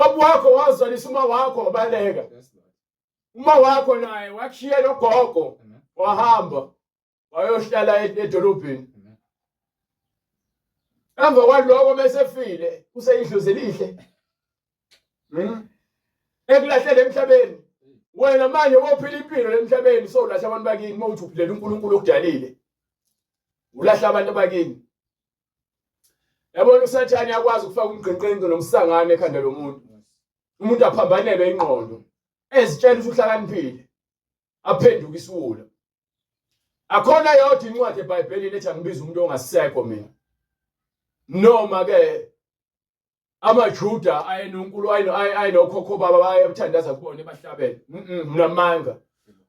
Baba wakho wazalisa uma wakho wabaleka. Uma wakho naye wakushiyela ugogo wahamba wayohlala edolobheni. Emva kwaloko mesefile useyidlozi elihle. Ekulahlele emhlabeni. Wena manje wophila impilo emhlabeni sowulahla abantu bakini mawuthi uphilela uNkulunkulu okudalile. Ulahla abantu bakini. Yabona uSathane yakwazi ukufaka umgqengqenqe nomsangane ekhanda lomuntu. Umuntu aphambanelwe ingqondo. Ezitshela ukuthi uhlakaniphile. Aphenduka isiwula. Akhona yodwa incwadi eBhayibhelini ethi angibiza umuntu ongasekho mina. Noma ke amaJuda ayenonkulu ayinokhokho baba bayabuthandaza kubona ebahlabele. Mnamanga.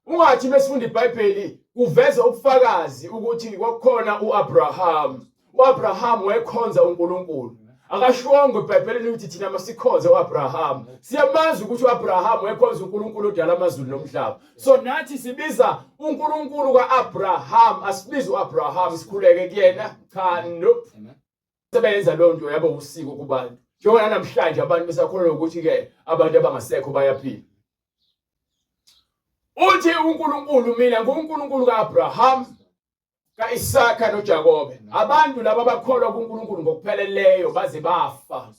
Ungathi mesifunda iBhayibheli kuveza ubufakazi ukuthi kwakukhona uAbraham. uAbraham wayekhonza uNkulunkulu. Akashongo eBhayibhelini ukuthi thina masikhonze uAbraham. Siyamazi ukuthi uAbraham wayekhonza uNkulunkulu odala amazulu nomhlaba. So nathi sibiza uNkulunkulu kaAbraham, asibiza uAbraham sikhuleke kuyena. Cha, nope. Sebenza lonto yabo usiko kubantu. Njengoba namhlanje abantu besakholwa ukuthi ke abantu abangasekho bayaphila. Uthi uNkulunkulu mina nguNkulunkulu kaAbraham, kaIsaka noJakobe. Abantu laba bakholwa kuNkulunkulu ngokupheleleyo baze bafa.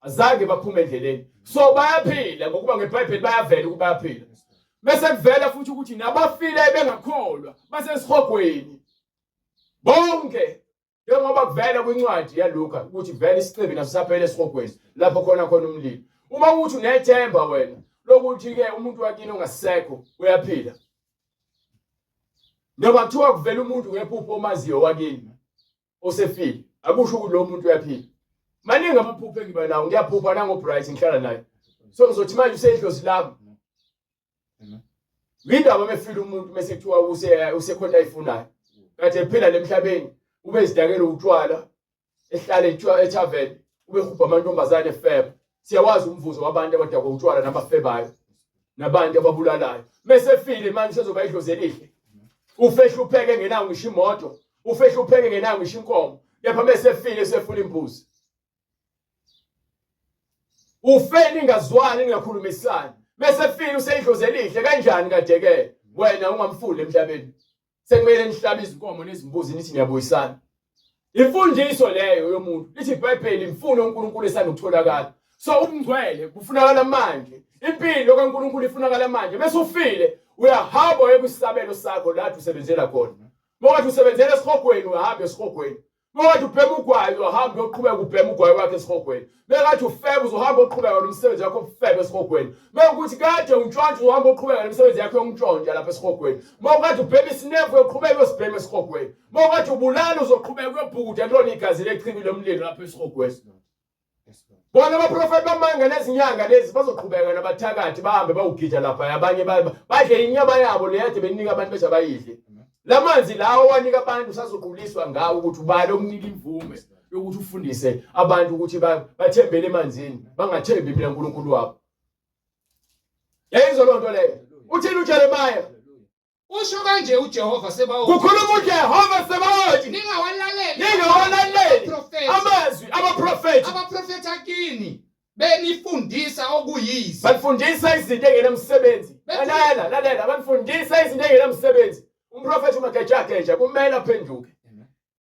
Azange baphume endleleni. So bayaphila ngokuba ngeBhayibheli bayavela ukuba bayaphila. Bese kuvela futhi ukuthi nabafile bengakholwa basesihogweni. Bonke njengoba kuvela kwincwadi yaLuka ukuthi vele isiqibi nasisaphele esihogweni lapho khona umlilo. Uma uthi unethemba wena lokuthi ke umuntu wakini ongasekho uyaphila. Noma kuthiwa kuvela umuntu ngephupho omaziyo wakini osefile, akusho ukuthi lo muntu uyaphila. Maningi amaphupho engiba nawo, ngiyaphupha nangoBright ngihlala naye. So ngizothi manje usedlozi lami. Indaba mefile umuntu mase kuthiwa usekhona ayifunayo. Kade ephila lemhlabeni ube zidakela utshwala ehlala ethaveni ube khupha amantombazane efeba. Siyawazi umvuzo wabantu abadakwa utshwala nabafebayo nabantu ababulalayo. Mesefile manje sezoba idlozi elihle. Ufehlupheke ngenawo ngisho imoto, ufehlupheke ngenawo ngisho inkomo. Kepha mesefile sefuna imbuzi. Ufeni ngazwani ningakhulumisani. Mesefile useyidlozi elihle kanjani kade ke wena ungamfuli emhlabeni. Sekumele nihlabe izinkomo nezimbuzi nithi niyabuyisana. Imfundiso leyo yomuntu. Lithi iBhayibheli imfuno uNkulunkulu esanda ukutholakala. So umngcwele kufunakala manje. Impilo kaNkulunkulu ifunakala manje. Bese ufile uyahamba uye kwisabelo sakho lapho usebenzela khona. Mokathi usebenzela esihogweni uyahamba esihogweni. Mokathi ubhema ugwayi uhamba uyoqhubeka ubhema ugwayi wakhe esihogweni. Mekathi ufebe uzohamba uqhubeka nomsebenzi wakho ufebe esihogweni. Mekuthi kade untshontsha uhamba uqhubeka nomsebenzi wakho yokuntshontsha lapha esihogweni. Mokathi ubhema isinevu uyoqhubeka uyosibhema esihogweni. Mokathi ubulala uzoqhubeka uyobhukuda lona igazi lechibile lomlilo lapha esihogweni. Bona abaprofeti bamanga nezinyanga lezi bazoqhubeka nabathakathi bahambe bawugida lapha abanye badle inyama yabo leyathi benika abantu bese bayidle. Lamanzi lawo wanika abantu sazoquliswa ngawo ukuthi ubale omnika imvume yokuthi ufundise abantu ukuthi bathembele emanzini bangathembi mina uNkulunkulu wabo. Yayizo lonto leyo. Uthini uJeremiah? Usho kanje uJehova Sebaoth. Kukhuluma uJehova Sebaoth. Ningawalaleli amazwi abaprofeti. Abaprofeti akini benifundisa okuyisi. Bafundisa izinto engenamsebenzi. Lalela, banifundisa izinto engenamsebenzi. Umprofeti uMagatshakeja kumele aphenduke.